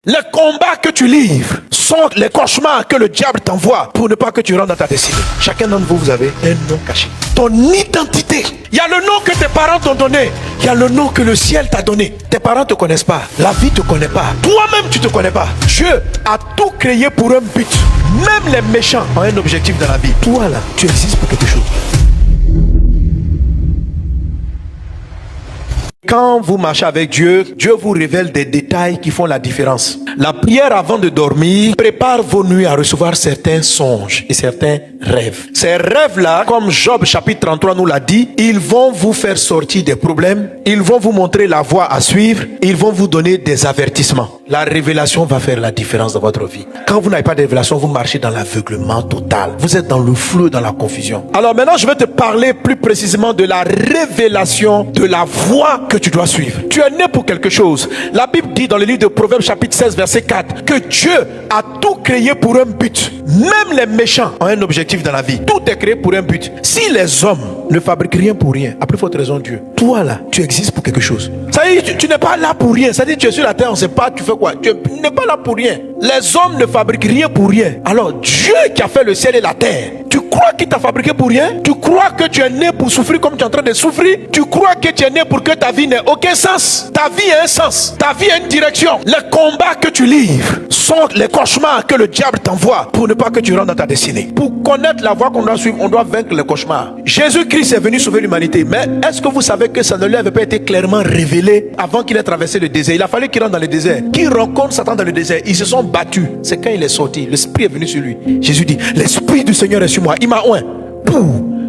Les combats que tu livres sont les cauchemars que le diable t'envoie pour ne pas que tu rentres dans ta destinée. Chacun d'entre vous, vous avez un nom caché. Ton identité. Il y a le nom que tes parents t'ont donné. Il y a le nom que le ciel t'a donné. Tes parents ne te connaissent pas. La vie ne te connaît pas. Toi-même, tu ne te connais pas. Dieu a tout créé pour un but. Même les méchants ont un objectif dans la vie. Toi, là, tu existes pour quelque chose. Quand vous marchez avec Dieu, Dieu vous révèle des détails qui font la différence. La prière avant de dormir prépare vos nuits à recevoir certains songes et certains rêves. Ces rêves-là, comme Job chapitre 33 nous l'a dit, ils vont vous faire sortir des problèmes, ils vont vous montrer la voie à suivre, ils vont vous donner des avertissements. La révélation va faire la différence dans votre vie. Quand vous n'avez pas de révélation, vous marchez dans l'aveuglement total. Vous êtes dans le flou, dans la confusion. Alors maintenant, je vais te parler plus précisément de la révélation de la voie que tu dois suivre. Tu es né pour quelque chose. La Bible dit dans le livre de Proverbes chapitre 16 verset 4 que Dieu a tout créé pour un but. Même les méchants ont un objectif dans la vie. Tout est créé pour un but. Si les hommes ne fabriquent rien pour rien, à plus forte raison Dieu, toi là, tu existes pour quelque chose. Ça veut dire tu n'es pas là pour rien. Ça veut dire tu es sur la terre, on ne sait pas, tu fais quoi. Tu n'es pas là pour rien. Les hommes ne fabriquent rien pour rien. Alors Dieu qui a fait le ciel et la terre, tu crois qu'il t'a fabriqué pour rien? Tu crois que tu es né pour souffrir comme tu es en train de souffrir? Tu crois que tu es né pour que ta vie n'ait aucun sens? Ta vie a un sens. Ta vie a une direction. Les combats que tu livres sont les cauchemars que le diable t'envoie pour ne pas que tu rentres dans ta destinée. Pour connaître la voie qu'on doit suivre, on doit vaincre les cauchemars. Jésus-Christ est venu sauver l'humanité. Mais est-ce que vous savez que ça ne lui avait pas été clairement révélé avant qu'il ait traversé le désert? Il a fallu qu'il rentre dans le désert. Qu'il rencontre Satan dans le désert. Ils se sont battus. C'est quand il est sorti. L'Esprit est venu sur lui. Jésus dit, l'Esprit du Seigneur est sur moi. Il m'a oint.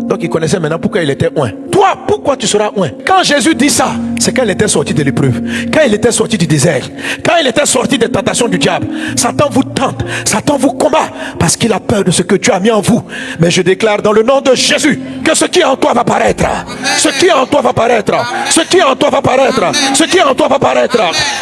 Donc il connaissait maintenant pourquoi il était oint. Toi, pourquoi tu seras oint? Quand Jésus dit ça, c'est quand il était sorti de l'épreuve, quand il était sorti du désert, quand il était sorti des tentations du diable. Satan vous tente, Satan vous combat parce qu'il a peur de ce que Dieu a mis en vous. Mais je déclare dans le nom de Jésus que ce qui est en toi va paraître. Ce qui est en toi va paraître. Ce qui est en toi va paraître. Ce qui est en toi va paraître.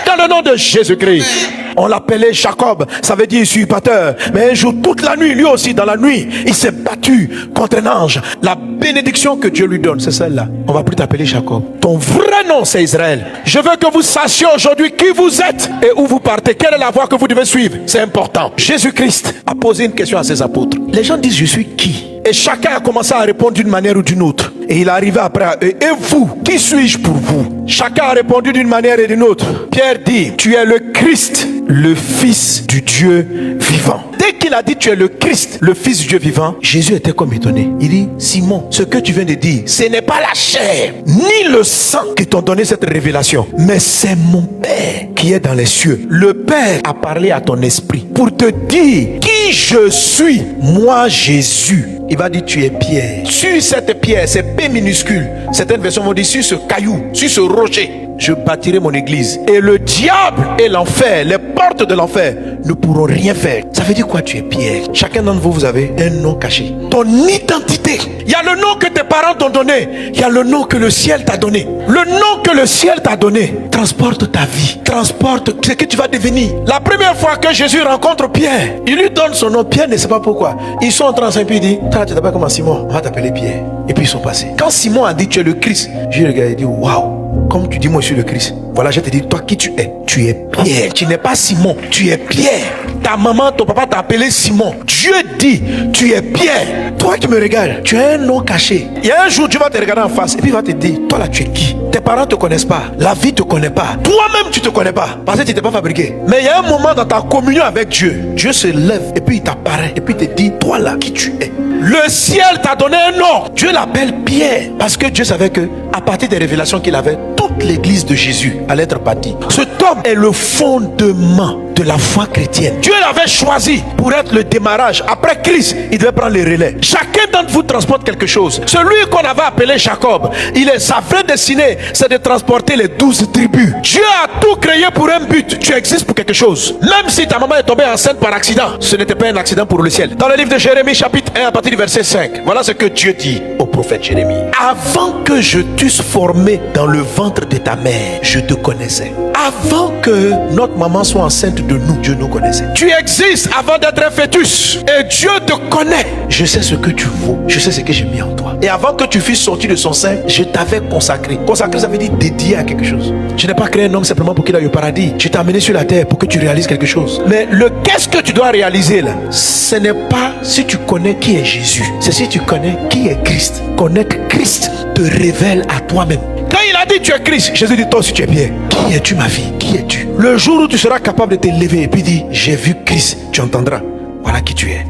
Dans le nom de Jésus-Christ. On l'appelait Jacob, ça veut dire usurpateur. Mais un jour, toute la nuit, lui aussi, dans la nuit, il s'est battu contre un ange. La bénédiction que Dieu lui donne, c'est celle-là. On va plus t'appeler Jacob. Ton vrai nom, c'est Israël. Je veux que vous sachiez aujourd'hui qui vous êtes et où vous partez. Quelle est la voie que vous devez suivre? C'est important. Jésus-Christ a posé une question à ses apôtres. Les gens disent, je suis qui? Et chacun a commencé à répondre d'une manière ou d'une autre. Et il est arrivé après à eux. Et vous, qui suis-je pour vous? Chacun a répondu d'une manière et d'une autre. Pierre dit, tu es le Christ, le Fils du Dieu vivant. Dès qu'il a dit tu es le Christ, le Fils du Dieu vivant, Jésus était comme étonné. Il dit, Simon, ce que tu viens de dire, ce n'est pas la chair, ni le sang qui t'ont donné cette révélation, mais c'est mon Père qui est dans les cieux. Le Père a parlé à ton esprit pour te dire qui je suis. Moi, Jésus. Il va dire tu es Pierre. Sur cette pierre, c'est P minuscule. Certaines versions vont dire sur ce caillou, sur ce rocher, je bâtirai mon église. Et le diable et l'enfer, les portes de l'enfer ne pourront rien faire. Ça veut dire quoi tu es Pierre? Chacun d'entre vous, vous avez un nom caché. Ton identité. Il y a le nom que tes parents t'ont donné. Il y a le nom que le ciel t'a donné. Le nom que le ciel t'a donné transporte ta vie. Transporte ce que tu vas devenir. La première fois que Jésus rencontre Pierre, il lui donne son nom. Pierre ne sait pas pourquoi. Ils sont entrés ensemble et puis il dit, toi tu t'appelles comment Simon? On va t'appeler Pierre. Et puis ils sont passés. Quand Simon a dit tu es le Christ, j'ai regardé et dit waouh. Comme tu dis moi je suis le Christ. Voilà, je te dis toi qui tu es. Tu es Pierre. Tu n'es pas Simon. Tu es Pierre. Ta maman, ton papa t'a appelé Simon. Dieu dit tu es Pierre. Toi qui me regardes, tu as un nom caché. Il y a un jour tu vas te regarder en face et puis il va te dire toi là tu es qui? Tes parents te connaissent pas. La vie te connaît pas. Toi-même tu te connais pas. Parce que tu t'es pas fabriqué. Mais il y a un moment dans ta communion avec Dieu. Dieu se lève et puis il t'apparaît et puis il te dit toi là qui tu es. Le ciel t'a donné un nom. Dieu l'appelle Pierre parce que Dieu savait que à partir des révélations qu'il avait, toute l'église de Jésus allait être bâtie. Cet homme est le fondement de la foi chrétienne. Dieu l'avait choisi pour être le démarrage. Après Christ, il devait prendre le relais. Chacun d'entre vous transporte quelque chose. Celui qu'on avait appelé Jacob, sa vraie destinée, c'est de transporter les 12 tribus. Dieu a tout créé pour un but. Tu existes pour quelque chose. Même si ta maman est tombée enceinte par accident, ce n'était pas un accident pour le ciel. Dans le livre de Jérémie, chapitre 1, à partir du verset 5, voilà ce que Dieu dit au prophète Jérémie. Avant que je t'eusse formé dans le ventre de ta mère, je te connaissais. Avant que notre maman soit enceinte de nous, Dieu nous connaissait. Tu existes avant d'être un fœtus et Dieu te connaît. Je sais ce que tu vois. nouveau. Je sais ce que j'ai mis en toi. Et avant que tu fusses sorti de son sein, je t'avais consacré. Consacré, ça veut dire dédié à quelque chose. Je n'ai pas créé un homme simplement pour qu'il aille au paradis. Je t'ai amené sur la terre pour que tu réalises quelque chose. Mais le qu'est-ce que tu dois réaliser là, ce n'est pas si tu connais qui est Jésus. C'est si tu connais qui est Christ. Connaître Christ te révèle à toi-même. Quand il a dit tu es Christ, Jésus dit toi aussi tu es bien. Qui es-tu ma vie? Qui es-tu? Le jour où tu seras capable de te lever et puis dire j'ai vu Christ, tu entendras. Voilà qui tu es.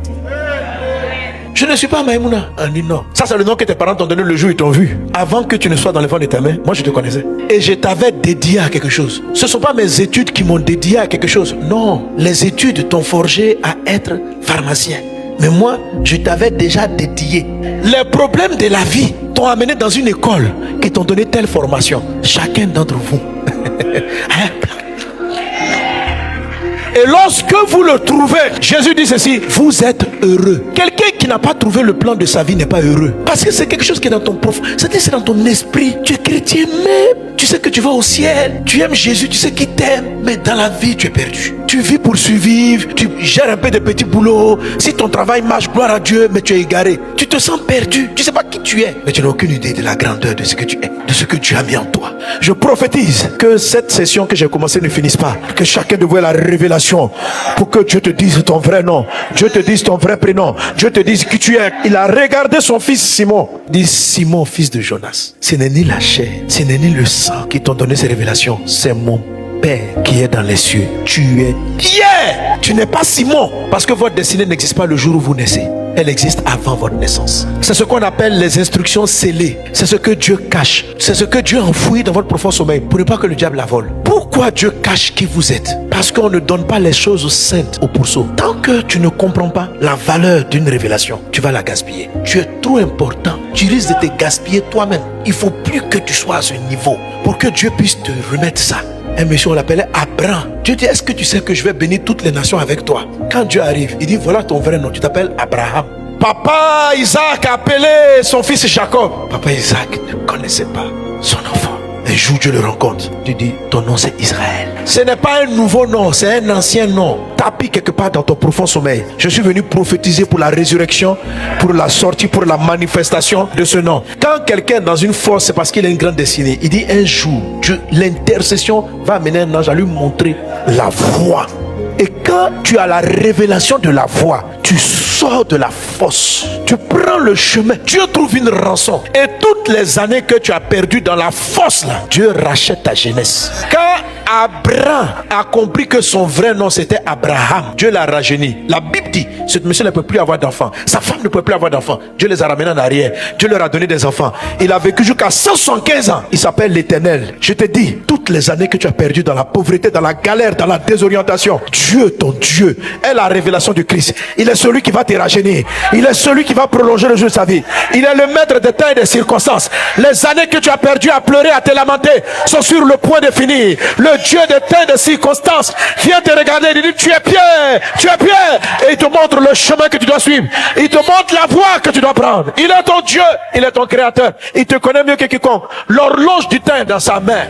Je ne suis pas Maïmouna. On dit non. Ça c'est le nom que tes parents t'ont donné le jour où ils t'ont vu. Avant que tu ne sois dans le ventre de ta mère, moi je te connaissais. Et je t'avais dédié à quelque chose. Ce ne sont pas mes études qui m'ont dédié à quelque chose. Non. Les études t'ont forgé à être pharmacien. Mais moi, je t'avais déjà dédié. Les problèmes de la vie t'ont amené dans une école qui t'ont donné telle formation. Chacun d'entre vous. Et lorsque vous le trouvez, Jésus dit ceci, vous êtes heureux. Quelqu'un qui n'a pas trouvé le plan de sa vie n'est pas heureux. Parce que c'est quelque chose qui est dans ton profond. C'est-à-dire c'est dans ton esprit. Tu es chrétien même. Tu sais que tu vas au ciel. Tu aimes Jésus, tu sais qu'il t'aime. Mais dans la vie, tu es perdu. Tu vis pour survivre. Tu gères un peu de petits boulots. Si ton travail marche, gloire à Dieu, mais tu es égaré. Tu te sens perdu. Tu ne sais pas qui tu es. Mais tu n'as aucune idée de la grandeur de ce que tu es. De ce que Dieu a mis en toi. Je prophétise que cette session que j'ai commencée ne finisse pas. Que chacun de vous ait la révélation. Pour que Dieu te dise ton vrai nom. Dieu te dise ton vrai prénom. Dieu te dise qui tu es. Il a regardé son fils Simon. Il dit Simon, fils de Jonas. Ce n'est ni la chair, ce n'est ni le sang qui t'ont donné ces révélations. C'est mon Père qui est dans les cieux. Tu es Pierre. Tu n'es pas Simon. Parce que votre destinée n'existe pas le jour où vous naissez. Elle existe avant votre naissance. C'est ce qu'on appelle les instructions scellées. C'est ce que Dieu cache. C'est ce que Dieu enfouit dans votre profond sommeil pour ne pas que le diable la vole. Pourquoi Dieu cache qui vous êtes? Parce qu'on ne donne pas les choses saintes au pourceau. Tant que tu ne comprends pas la valeur d'une révélation, tu vas la gaspiller. Tu es trop important. Tu risques de te gaspiller toi-même. Il faut plus que tu sois à ce niveau pour que Dieu puisse te remettre ça. Un monsieur, on l'appelait Abraham. Dieu dit, est-ce que tu sais que je vais bénir toutes les nations avec toi? Quand Dieu arrive, il dit, voilà ton vrai nom, tu t'appelles Abraham. Papa Isaac a appelé son fils Jacob. Papa Isaac ne connaissait pas son enfant. Un jour, Dieu le rencontre. Dieu dit, ton nom c'est Israël. Ce n'est pas un nouveau nom, c'est un ancien nom. Tapis quelque part dans ton profond sommeil. Je suis venu prophétiser pour la résurrection, pour la sortie, pour la manifestation de ce nom. Quand quelqu'un est dans une force, c'est parce qu'il a une grande destinée. Il dit un jour, l'intercession va amener un ange à lui montrer la voie. Et quand tu as la révélation de la voie, tu sors de la fosse, tu prends le chemin, Dieu trouve une rançon. Et toutes les années que tu as perdues dans la fosse là, Dieu rachète ta jeunesse. Quand Abraham a compris que son vrai nom c'était Abraham, Dieu l'a rajeuni. La Bible dit, ce monsieur ne peut plus avoir d'enfants, sa femme ne peut plus avoir d'enfants. Dieu les a ramenés en arrière, Dieu leur a donné des enfants. Il a vécu jusqu'à 175 ans. Il s'appelle l'Éternel. Je te dis, toutes les années que tu as perdues dans la pauvreté, dans la galère, dans la désorientation, Dieu, ton Dieu, est la révélation du Christ. Il est celui qui va te rajeunir. Il est celui qui va prolonger le jour de sa vie. Il est le maître des temps et des circonstances. Les années que tu as perdues à pleurer, à te lamenter, sont sur le point de finir. Le Dieu des temps et des circonstances vient te regarder et dit, tu es Pierre, tu es Pierre. Et il te montre le chemin que tu dois suivre. Il te montre la voie que tu dois prendre. Il est ton Dieu, il est ton créateur. Il te connaît mieux que quiconque. L'horloge du temps est dans sa main.